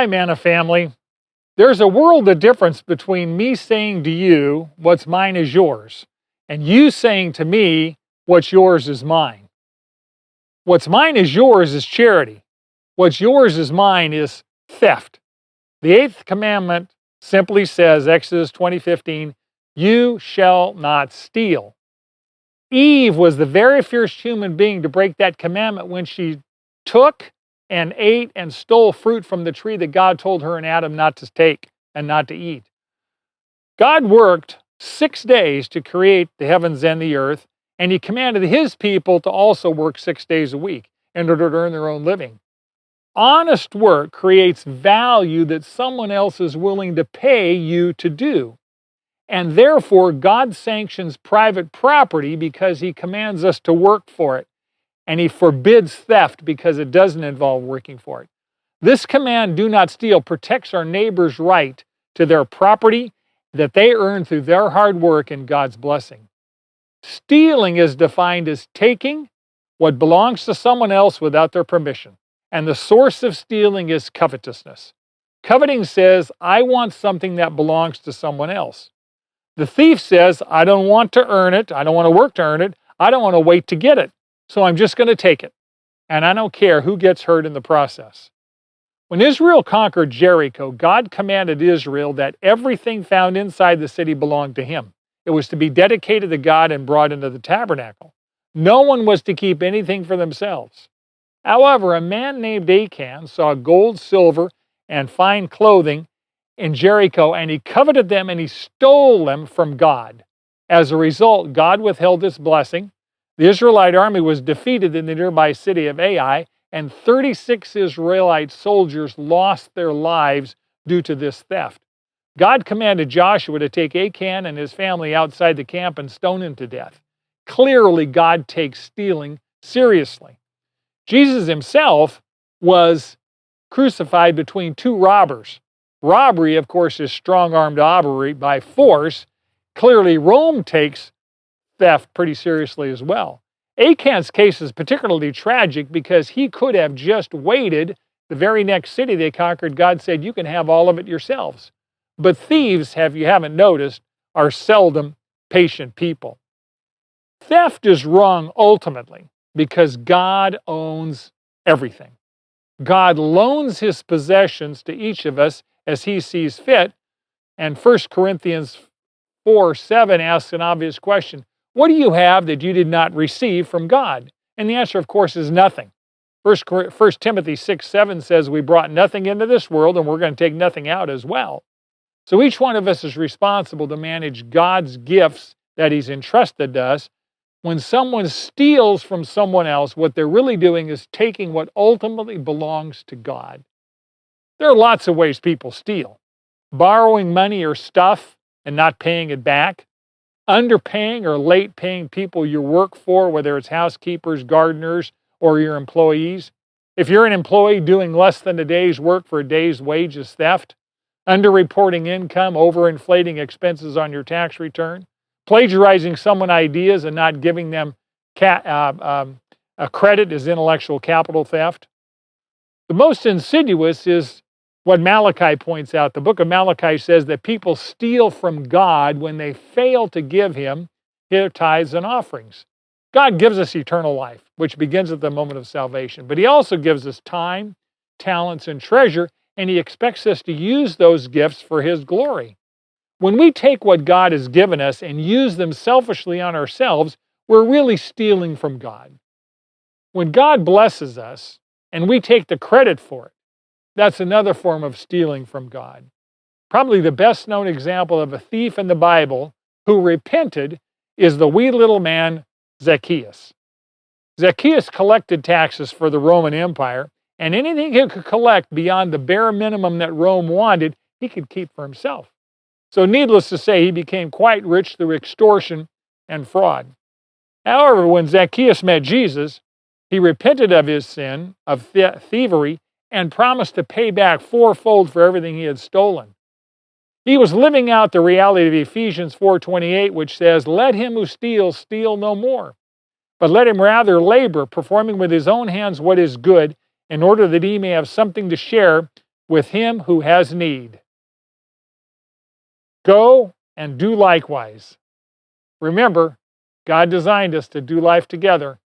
Hi, Manna family. There's a world of difference between me saying to you, what's mine is yours, and you saying to me, what's yours is mine. What's mine is yours is charity. What's yours is mine is theft. The eighth commandment simply says, Exodus 20:15, you shall not steal. Eve was the very first human being to break that commandment when she took and ate and stole fruit from the tree that God told her and Adam not to take and not to eat. God worked 6 days to create the heavens and the earth, and He commanded His people to also work 6 days a week in order to earn their own living. Honest work creates value that someone else is willing to pay you to do. And therefore, God sanctions private property because He commands us to work for it. And He forbids theft because it doesn't involve working for it. This command, do not steal, protects our neighbor's right to their property that they earn through their hard work and God's blessing. Stealing is defined as taking what belongs to someone else without their permission. And the source of stealing is covetousness. Coveting says, I want something that belongs to someone else. The thief says, I don't want to earn it. I don't want to work to earn it. I don't want to wait to get it. So I'm just going to take it. And I don't care who gets hurt in the process. When Israel conquered Jericho, God commanded Israel that everything found inside the city belonged to Him. It was to be dedicated to God and brought into the tabernacle. No one was to keep anything for themselves. However, a man named Achan saw gold, silver, and fine clothing in Jericho, and he coveted them and he stole them from God. As a result, God withheld His blessing. The Israelite army was defeated in the nearby city of Ai, and 36 Israelite soldiers lost their lives due to this theft. God commanded Joshua to take Achan and his family outside the camp and stone him to death. Clearly, God takes stealing seriously. Jesus Himself was crucified between two robbers. Robbery, of course, is strong-armed robbery by force. Clearly, Rome takes theft pretty seriously as well. Achan's case is particularly tragic because he could have just waited. The very next city they conquered, God said, you can have all of it yourselves. But thieves, if you haven't noticed, are seldom patient people. Theft is wrong ultimately because God owns everything. God loans His possessions to each of us as He sees fit. And 1 Corinthians 4:7 asks an obvious question. What do you have that you did not receive from God? And the answer, of course, is nothing. 1 Timothy 6:7 says we brought nothing into this world and we're going to take nothing out as well. So each one of us is responsible to manage God's gifts that He's entrusted to us. When someone steals from someone else, what they're really doing is taking what ultimately belongs to God. There are lots of ways people steal. Borrowing money or stuff and not paying it back. Underpaying or late paying people you work for, whether it's housekeepers, gardeners, or your employees. If you're an employee doing less than a day's work for a day's wage is theft. Underreporting income, overinflating expenses on your tax return. Plagiarizing someone's ideas and not giving them a credit is intellectual capital theft. The most insidious is what Malachi points out. The book of Malachi says that people steal from God when they fail to give Him their tithes and offerings. God gives us eternal life, which begins at the moment of salvation, but He also gives us time, talents, and treasure, and He expects us to use those gifts for His glory. When we take what God has given us and use them selfishly on ourselves, we're really stealing from God. When God blesses us and we take the credit for it, that's another form of stealing from God. Probably the best known example of a thief in the Bible who repented is the wee little man Zacchaeus. Zacchaeus collected taxes for the Roman Empire, and anything he could collect beyond the bare minimum that Rome wanted, he could keep for himself. So needless to say, he became quite rich through extortion and fraud. However, when Zacchaeus met Jesus, he repented of his sin of thievery and promised to pay back fourfold for everything he had stolen. He was living out the reality of Ephesians 4:28, which says, let him who steals steal no more, but let him rather labor, performing with his own hands what is good, in order that he may have something to share with him who has need. Go and do likewise. Remember, God designed us to do life together